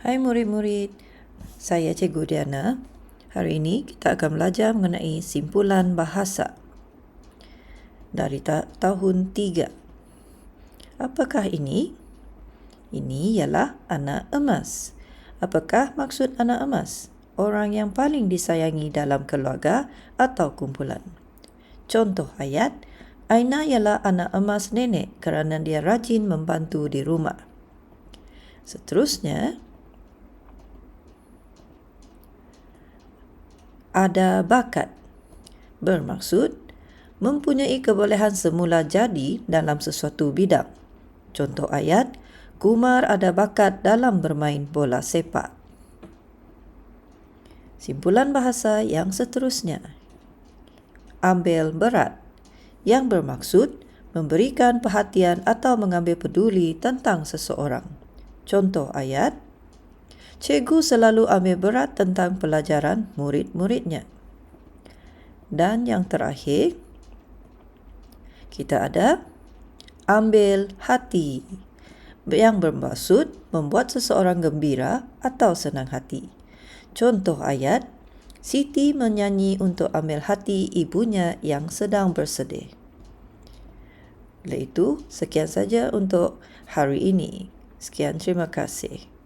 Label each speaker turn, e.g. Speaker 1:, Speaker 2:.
Speaker 1: Hai murid-murid, saya Cikgu Diana. Hari ini kita akan belajar mengenai simpulan bahasa dari tahun 3. Apakah ini? Ini ialah anak emas. Apakah maksud anak emas? Orang yang paling disayangi dalam keluarga atau kumpulan. Contoh ayat, Aina ialah anak emas nenek kerana dia rajin membantu di rumah. Seterusnya, ada bakat. Bermaksud, mempunyai kebolehan semula jadi dalam sesuatu bidang. Contoh ayat, Kumar ada bakat dalam bermain bola sepak. Simpulan bahasa yang seterusnya. Ambil berat, yang bermaksud memberikan perhatian atau mengambil peduli tentang seseorang. Contoh ayat, Cikgu selalu ambil berat tentang pelajaran murid-muridnya. Dan yang terakhir, kita ada ambil hati, yang bermaksud membuat seseorang gembira atau senang hati. Contoh ayat, Siti menyanyi untuk ambil hati ibunya yang sedang bersedih. Oleh itu, sekian saja untuk hari ini. Sekian, terima kasih.